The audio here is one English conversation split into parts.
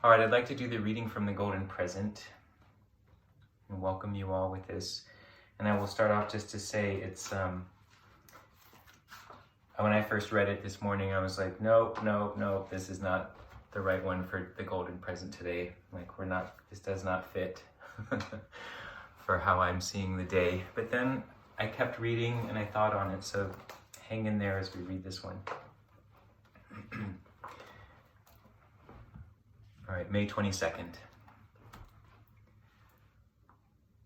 All right, I'd like to do the reading from the Golden Present and welcome you all with this. And I will start off just to say it's, when I first read it this morning, I was like, no, this is not the right one for the Golden Present today. Like, this does not fit for how I'm seeing the day. But then I kept reading and I thought on it, so hang in there as we read this one. All right, May 22nd.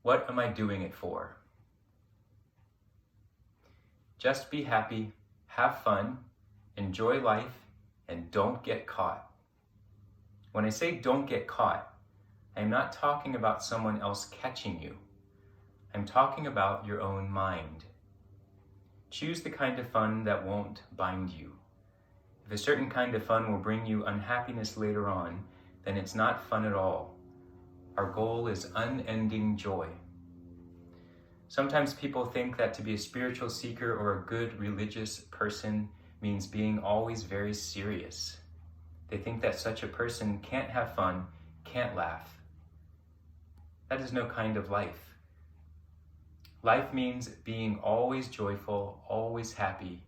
What am I doing it for? Just be happy, have fun, enjoy life, and don't get caught. When I say don't get caught, I'm not talking about someone else catching you. I'm talking about your own mind. Choose the kind of fun that won't bind you. If a certain kind of fun will bring you unhappiness later on, then it's not fun at all. Our goal is unending joy. Sometimes people think that to be a spiritual seeker or a good religious person means being always very serious. They think that such a person can't have fun, can't laugh. That is no kind of life. Life means being always joyful, always happy,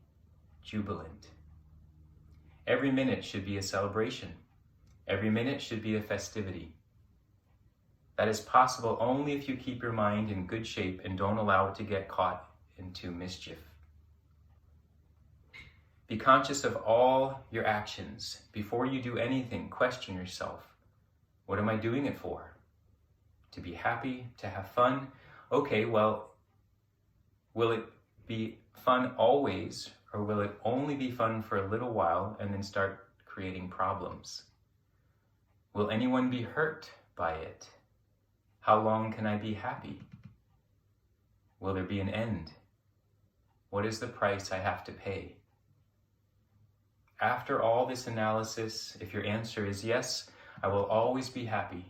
jubilant. Every minute should be a celebration. Every minute should be a festivity. That is possible only if you keep your mind in good shape and don't allow it to get caught into mischief. Be conscious of all your actions. Before you do anything, question yourself. What am I doing it for? To be happy, to have fun? Okay, well, will it be fun always, or will it only be fun for a little while and then start creating problems? Will anyone be hurt by it? How long can I be happy? Will there be an end? What is the price I have to pay? After all this analysis, if your answer is yes, I will always be happy,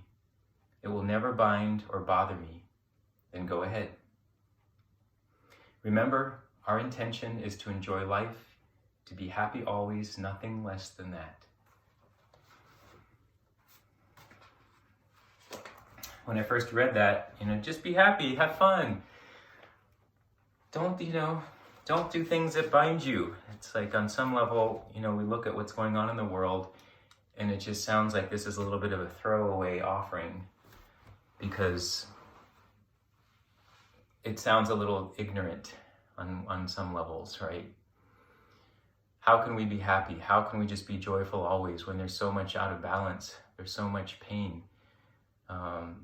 it will never bind or bother me, then go ahead. Remember, our intention is to enjoy life, to be happy always, nothing less than that. When I first read that, just be happy, have fun. Don't do things that bind you. It's like on some level, we look at what's going on in the world and it just sounds like this is a little bit of a throwaway offering because it sounds a little ignorant on some levels, right? How can we be happy? How can we just be joyful always when there's so much out of balance? There's so much pain.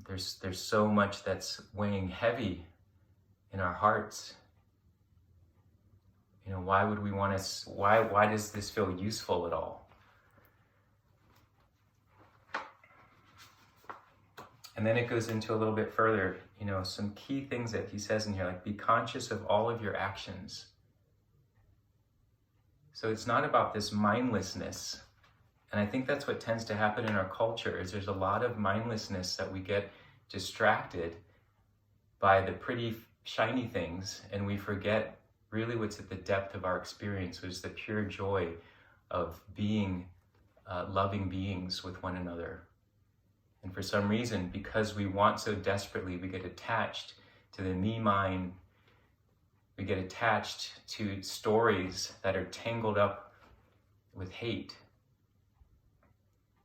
There's so much that's weighing heavy in our hearts. Why would we want to, why does this feel useful at all? And then it goes into a little bit further, some key things that he says in here, like be conscious of all of your actions. So it's not about this mindlessness. And I think that's what tends to happen in our culture is there's a lot of mindlessness that we get distracted by the pretty shiny things and we forget really what's at the depth of our experience, which is the pure joy of being loving beings with one another. And for some reason, because we want so desperately, we get attached to the me mind. We get attached to stories that are tangled up with hate.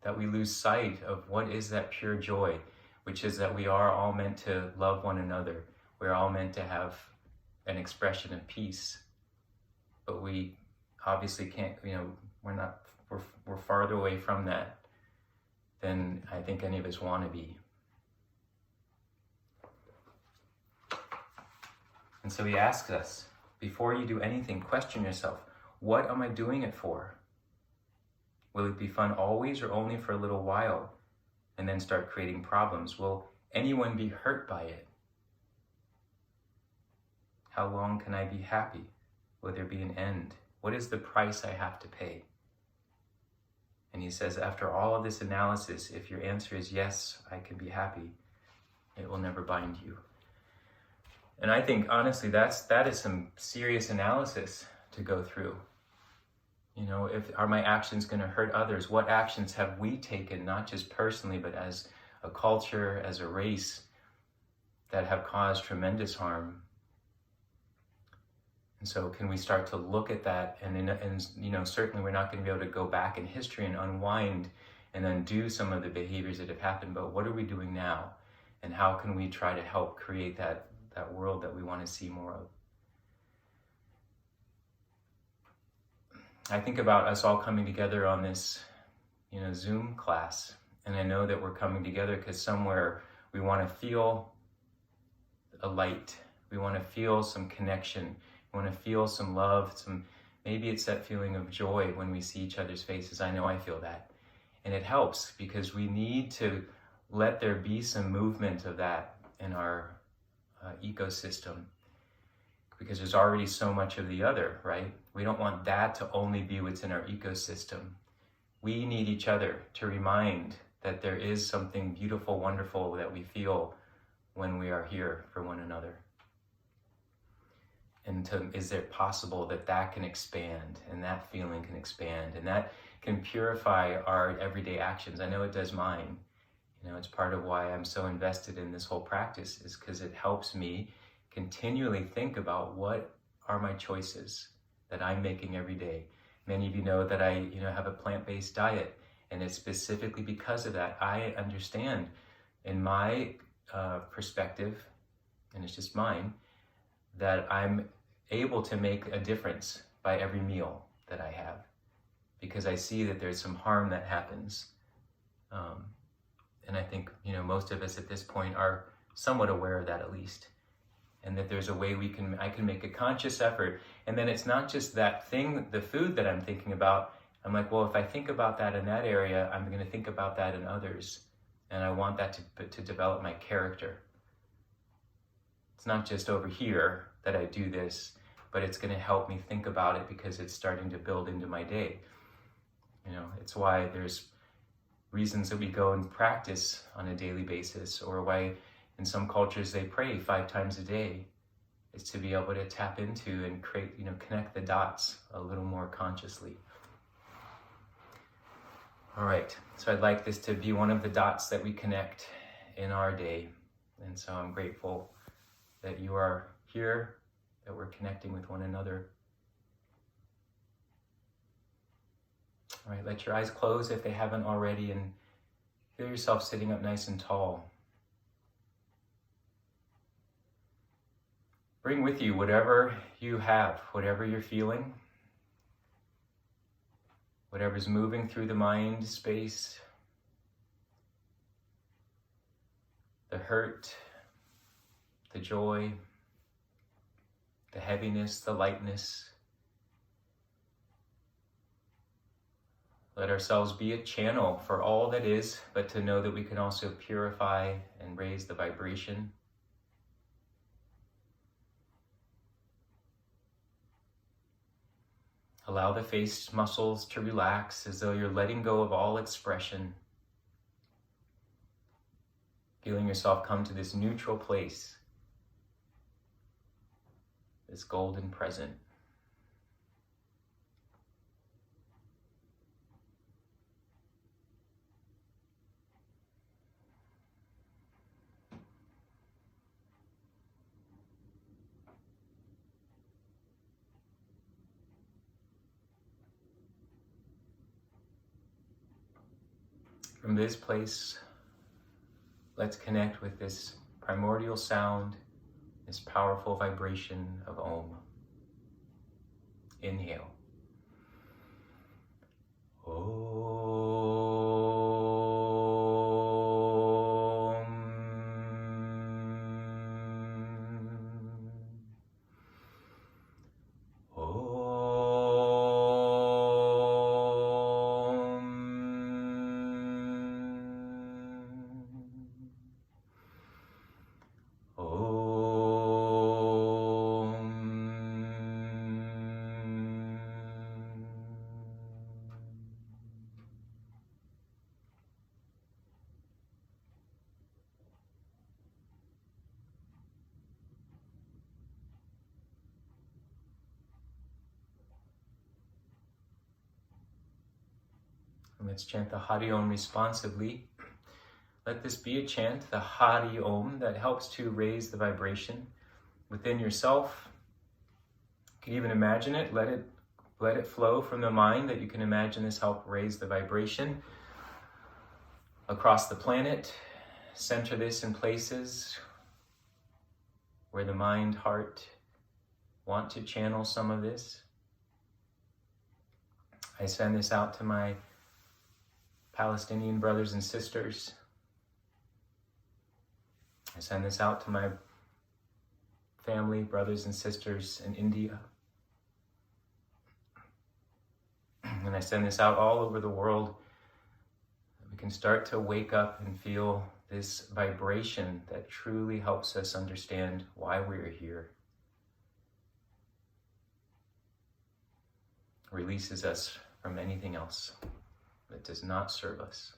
That we lose sight of what is that pure joy, which is that we are all meant to love one another. We're all meant to have an expression of peace. But we obviously can't, we're farther away from that than I think any of us want to be. And so he asks us, before you do anything, question yourself, what am I doing it for? Will it be fun always or only for a little while and then start creating problems? Will anyone be hurt by it? How long can I be happy? Will there be an end? What is the price I have to pay? And he says, after all of this analysis, if your answer is yes, I can be happy, it will never bind you. And I think, honestly, that is some serious analysis to go through. If are my actions going to hurt others? What actions have we taken, not just personally, but as a culture, as a race, that have caused tremendous harm? And so can we start to look at that? And certainly we're not going to be able to go back in history and unwind and undo some of the behaviors that have happened, but what are we doing now? And how can we try to help create that world that we want to see more of? I think about us all coming together on this, Zoom class. And I know that we're coming together because somewhere we want to feel a light. We want to feel some connection. We want to feel some love. Maybe it's that feeling of joy when we see each other's faces. I know I feel that. And it helps because we need to let there be some movement of that in our ecosystem, because there's already so much of the other, right? We don't want that to only be what's in our ecosystem. We need each other to remind that there is something beautiful, wonderful that we feel when we are here for one another. And is it possible that can expand, and that feeling can expand, and that can purify our everyday actions? I know it does mine. It's part of why I'm so invested in this whole practice, is because it helps me continually think about what are my choices that I'm making every day. Many of you know that I have a plant-based diet, and it's specifically because of that. I understand in my perspective, and it's just mine, that I'm able to make a difference by every meal that I have, because I see that there's some harm that happens. And I think, most of us at this point are somewhat aware of that, at least. And that there's a way I can make a conscious effort. And then it's not just that thing, the food that I'm thinking about. I'm like, well, if I think about that in that area, I'm going to think about that in others. And I want that to develop my character. It's not just over here that I do this, but it's going to help me think about it because it's starting to build into my day. It's why there's reasons that we go and practice on a daily basis, or why in some cultures they pray 5 times a day. It's to be able to tap into and create, connect the dots a little more consciously. All right, so I'd like this to be one of the dots that we connect in our day. And so I'm grateful that you are here, that we're connecting with one another. All right, let your eyes close if they haven't already, and feel yourself sitting up nice and tall. Bring with you whatever you have, whatever you're feeling, whatever's moving through the mind space, the hurt, the joy, the heaviness, the lightness. Let ourselves be a channel for all that is, but to know that we can also purify and raise the vibration. Allow the face muscles to relax as though you're letting go of all expression. Feeling yourself come to this neutral place, this golden present. From this place, let's connect with this primordial sound, this powerful vibration of Om. Inhale. Om. Let's chant the Hari Om responsively. Let this be a chant, the Hari Om, that helps to raise the vibration within yourself. You can even imagine it. Let it flow from the mind, that you can imagine this help raise the vibration across the planet. Center this in places where the mind, heart want to channel some of this. I send this out to my Palestinian brothers and sisters. I send this out to my family, brothers and sisters in India. And I send this out all over the world. We can start to wake up and feel this vibration that truly helps us understand why we're here. Releases us from anything else that does not serve us.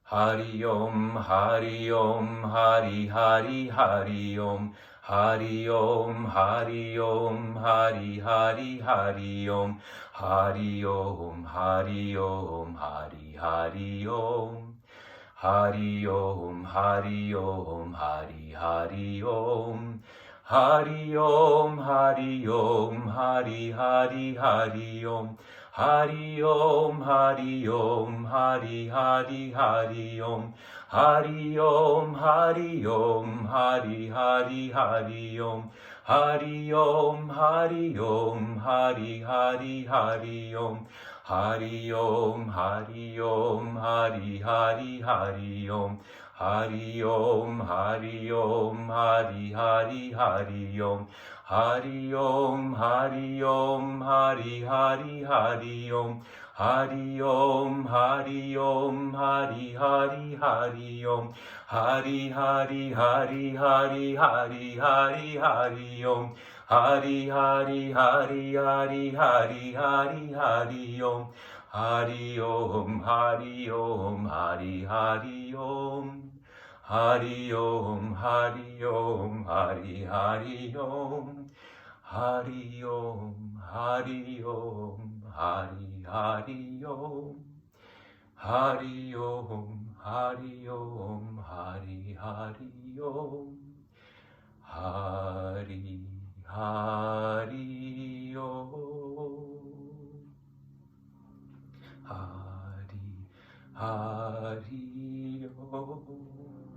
Hari Om, Hari Om, Hari Hari Hari Om, Hari Om, Hari Om, Hari Hari Hari Om, Hari Om, Hari Om, Hari Hari Om, Hari Om, Hari Om, Hari Hari Om, Hari Om, Hari Om, Hari Hari Hari Om, Hari Om, Hari Om, Hari Hari Hari Om, Hari Om, Hari Om, Hari Hari Hari Om, Hari Om, Hari Om, Hari Hari Hari Om, Hari Om, Hari Om, Hari Hari Hari Om, Hari Om, Hari Om, Hari Hari Hari Om, Hari Om, Hari Om, Hari Hari Hari Om, Hari Om, Hari Om, Hari Hari Hari Om, Hari Hari Hari Hari Hari Hari Hari Om, Hari Hari Hari Hari Hari Hari Hari Om, Hari Om, Hari Om, Hari Hari Om, Hari Om, Hari Om, Hari Hari Om, Hari Om, Hari Om, Hari Hari Om, Hari Om, Hari Om, Hari Hari Om, Hari Hari Om, Hari Hari Om.